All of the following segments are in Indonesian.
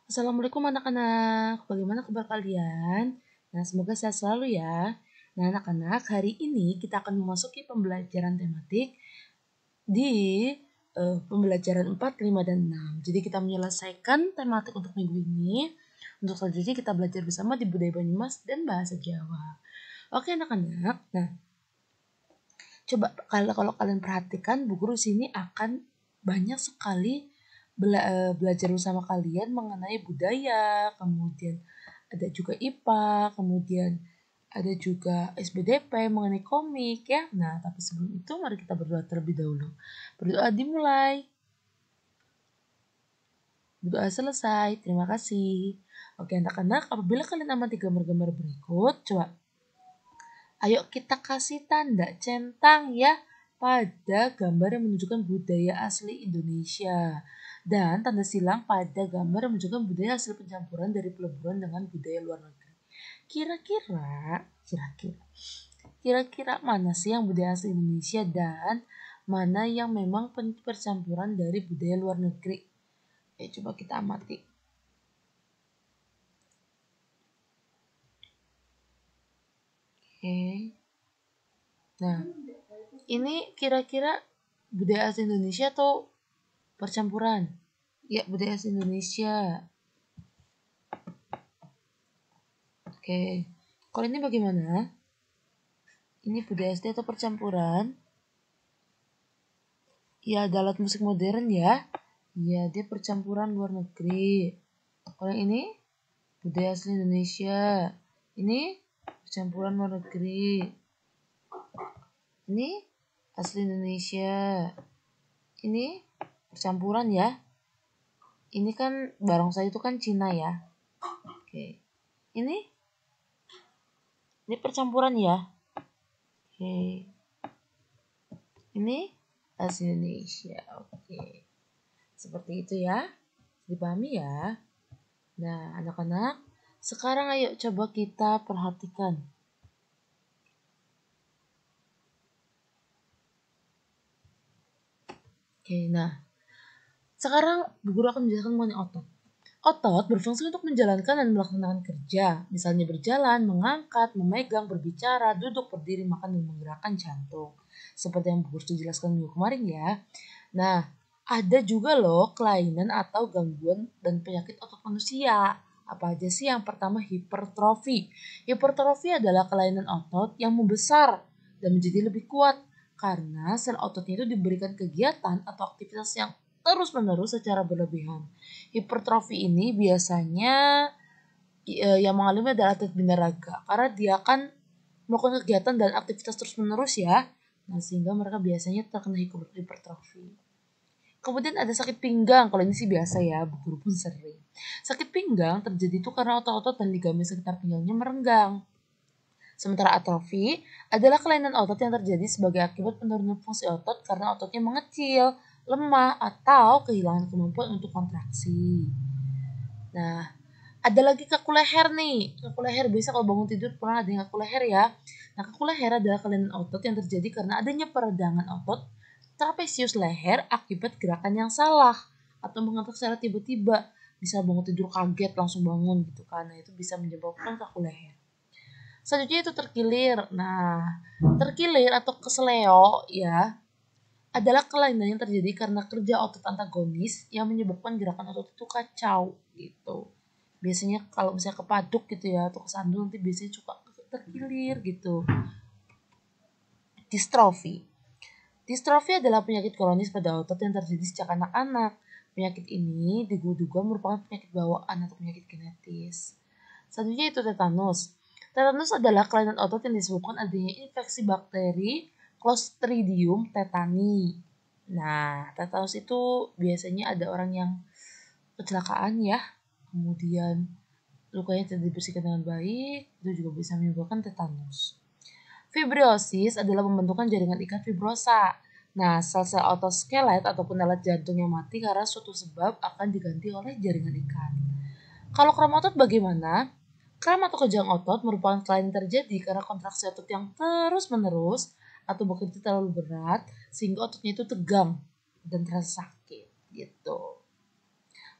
Assalamualaikum anak-anak, bagaimana kabar kalian? Nah, semoga sehat selalu ya. Nah, anak-anak, hari ini kita akan memasuki pembelajaran tematik di pembelajaran 4, 5, dan 6. Jadi kita menyelesaikan tematik untuk minggu ini. Untuk selanjutnya kita belajar bersama di budaya Banyumas dan bahasa Jawa. Oke anak-anak, nah coba kalau kalian perhatikan, Bu Guru sini akan banyak sekali belajar bersama kalian mengenai budaya, kemudian ada juga IPA, kemudian ada juga SBDP mengenai komik ya. Nah, tapi sebelum itu mari kita berdoa terlebih dahulu. Berdoa dimulai. Berdoa selesai. Terima kasih. Oke anak-anak, apabila kalian amati gambar-gambar berikut, coba ayo kita kasih tanda centang ya pada gambar yang menunjukkan budaya asli Indonesia. Dan tanda silang pada gambar yang menunjukkan budaya hasil pencampuran dari peleburan dengan budaya luar negeri. Kira-kira mana sih yang budaya asli Indonesia dan mana yang memang percampuran dari budaya luar negeri? Coba kita amati. Oke. Nah, ini kira-kira budaya asli Indonesia atau percampuran? Ya, budaya asli Indonesia. Oke. Kalau ini bagaimana? Ini budaya asli atau percampuran? Ya, ada alat musik modern ya. Ya, dia percampuran luar negeri. Kalau ini budaya asli Indonesia. Ini percampuran luar negeri. Ini asli Indonesia. Ini percampuran ya. Ini kan barongsai itu kan Cina ya. Oke. Ini percampuran ya. Oke. Ini asli Indonesia. Oke. Seperti itu ya. Dipahami ya. Nah, anak-anak, sekarang ayo coba kita perhatikan. Oke, nah. Sekarang Bu Guru akan menjelaskan mengenai otot. Otot berfungsi untuk menjalankan dan melaksanakan kerja, misalnya berjalan, mengangkat, memegang, berbicara, duduk, berdiri, makan, dan menggerakkan jantung. Seperti yang Bu Guru sudah jelaskan minggu kemarin ya. Nah, ada juga loh kelainan atau gangguan dan penyakit otot manusia. Apa aja sih? Yang pertama hipertrofi. Hipertrofi adalah kelainan otot yang membesar dan menjadi lebih kuat karena sel ototnya itu diberikan kegiatan atau aktivitas yang terus-menerus secara berlebihan. Hipertrofi ini biasanya yang mengalami adalah atlet binaraga karena dia akan melakukan kegiatan dan aktivitas terus-menerus ya. Nah, sehingga mereka biasanya terkena hipertrofi. Kemudian ada sakit pinggang. Kalau ini sih biasa ya, Bu Guru pun sering. Sakit pinggang terjadi itu karena otot-otot dan ligamen sekitar pinggangnya merenggang. Sementara atrofi adalah kelainan otot yang terjadi sebagai akibat penurunan fungsi otot karena ototnya mengecil, lemah, atau kehilangan kemampuan untuk kontraksi. Nah, ada lagi kaku leher nih. Kaku leher biasa kalau bangun tidur pernah ada yang kaku leher ya. Nah, kaku leher adalah kelainan otot yang terjadi karena adanya peredangan otot trapesius leher akibat gerakan yang salah atau mengantuk secara tiba-tiba. Bisa bangun tidur kaget langsung bangun gitu kan. Nah, itu bisa menyebabkan kaku leher. Selanjutnya itu terkilir. Nah, terkilir atau keseleo ya adalah kelainan yang terjadi karena kerja otot antagonis yang menyebabkan gerakan otot itu kacau gitu. Biasanya kalau misalnya kepaduk gitu ya atau kesandung nanti biasanya suka terkilir gitu. Distrofi. Distrofi adalah penyakit kronis pada otot yang terjadi sejak anak-anak. Penyakit ini diduga merupakan penyakit bawaan atau penyakit genetis. Selanjutnya itu tetanus. Tetanus adalah kelainan otot yang disebabkan adanya infeksi bakteri Clostridium tetani. Nah, tetanus itu biasanya ada orang yang kecelakaan ya, kemudian lukanya tidak dibersihkan dengan baik, itu juga bisa menyebabkan tetanus. Fibriosis adalah pembentukan jaringan ikat fibrosa. Nah, sel-sel otoskelet ataupun alat jantung yang mati karena suatu sebab akan diganti oleh jaringan ikat. Kalau kram otot bagaimana? Kram atau kejang otot merupakan kelainan terjadi karena kontraksi otot yang terus-menerus atau bekerja terlalu berat sehingga ototnya itu tegang dan terasa sakit gitu.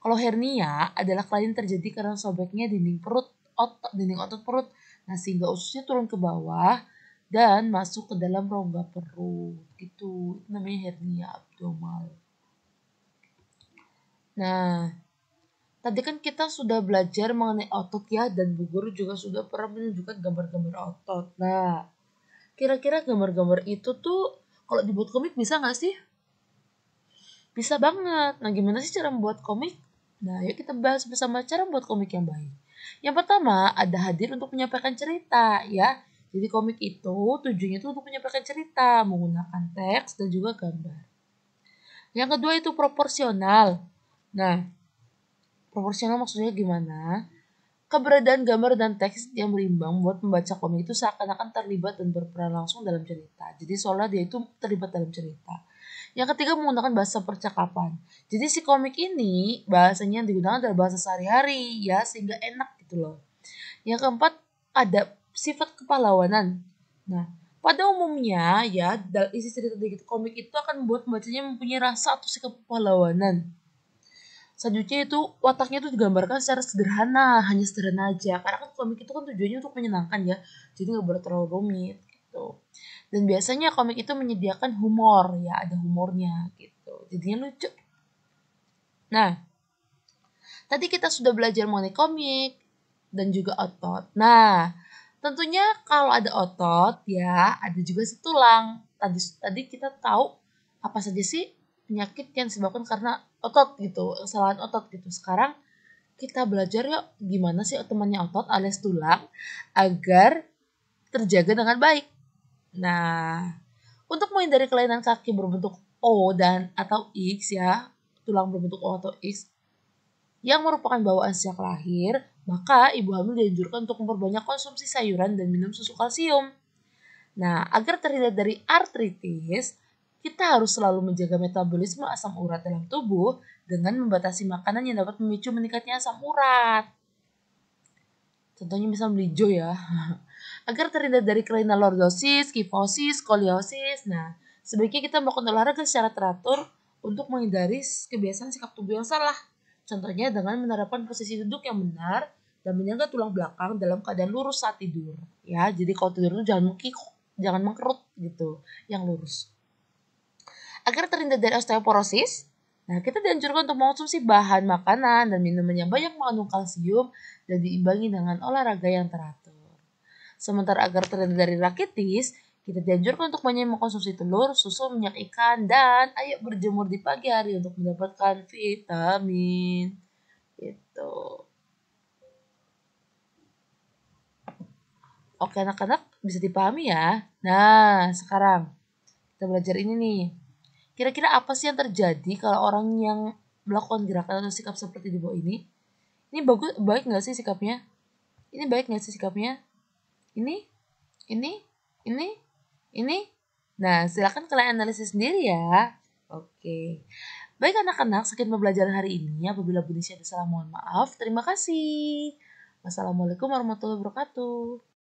Kalau hernia adalah kelainan terjadi karena sobeknya dinding otot perut. Nah, sehingga ususnya turun ke bawah dan masuk ke dalam rongga perut. Gitu. Itu namanya hernia abdomal. Nah, tadi kan kita sudah belajar mengenai otot ya, dan Bu Guru juga sudah pernah menunjukkan gambar-gambar otot. Nah, kira-kira gambar-gambar itu tuh kalau dibuat komik bisa nggak sih? Bisa banget. Nah, gimana sih cara membuat komik? Nah, yuk kita bahas bersama cara membuat komik yang baik. Yang pertama, ada hadir untuk menyampaikan cerita, ya. Jadi komik itu tujuannya itu untuk menyampaikan cerita menggunakan teks dan juga gambar. Yang kedua itu proporsional. Nah, proporsional maksudnya gimana? Keberadaan gambar dan teks yang berimbang membuat pembaca komik itu seakan-akan terlibat dan berperan langsung dalam cerita. Jadi seolah dia itu terlibat dalam cerita. Yang ketiga menggunakan bahasa percakapan. Jadi si komik ini bahasanya yang digunakan adalah bahasa sehari-hari ya, sehingga enak gitu loh. Yang keempat ada sifat kepahlawanan. Nah, pada umumnya ya isi cerita dari komik itu akan membuat pembacanya mempunyai rasa atau sikap kepahlawanan. Selanjutnya itu wataknya itu digambarkan secara sederhana, hanya sederhana aja. Karena kan komik itu kan tujuannya untuk menyenangkan ya, jadi nggak boleh terlalu rumit gitu. Dan biasanya komik itu menyediakan humor ya, ada humornya gitu. Jadinya lucu. Nah, tadi kita sudah belajar mengenai komik dan juga otot. Nah, tentunya kalau ada otot ya, ada juga si tulang. Tadi kita tahu apa saja sih penyakit yang disebabkan karena otot gitu, kesalahan otot gitu. Sekarang kita belajar yuk gimana sih temannya otot alias tulang agar terjaga dengan baik. Nah, untuk menghindari kelainan kaki berbentuk O dan atau X ya, tulang berbentuk O atau X yang merupakan bawaan sejak lahir, maka ibu hamil dianjurkan untuk memperbanyak konsumsi sayuran dan minum susu kalsium. Nah, agar terhindar dari artritis, kita harus selalu menjaga metabolisme asam urat dalam tubuh dengan membatasi makanan yang dapat memicu meningkatnya asam urat. Contohnya misal melijo ya. Agar terhindar dari kelainan lordosis, kifosis, skoliosis. Nah, sebaiknya kita melakukan olahraga secara teratur untuk menghindari kebiasaan sikap tubuh yang salah. Contohnya dengan menerapkan posisi duduk yang benar dan menjaga tulang belakang dalam keadaan lurus saat tidur. Ya, jadi kalau tidur itu jangan mengkerut gitu, yang lurus. Agar terhindar dari osteoporosis, nah kita dianjurkan untuk mengonsumsi bahan makanan dan minuman yang banyak mengandung kalsium dan diimbangi dengan olahraga yang teratur. Sementara agar terhindar dari rakitis, kita dianjurkan untuk banyak mengkonsumsi telur, susu, minyak ikan, dan ayo berjemur di pagi hari untuk mendapatkan vitamin. Gitu. Oke anak-anak bisa dipahami ya. Nah sekarang kita belajar ini nih. Kira-kira apa sih yang terjadi kalau orang yang melakukan gerakan atau sikap seperti di bawah ini? Ini baik nggak sih sikapnya? Ini baik nggak sih sikapnya? Ini, ini, ini. Nah, silakan kalian analisis sendiri ya. Oke. Baik anak-anak, sekian pembelajaran hari ini. Apabila Bunda ada salah mohon maaf. Terima kasih. Wassalamualaikum warahmatullahi wabarakatuh.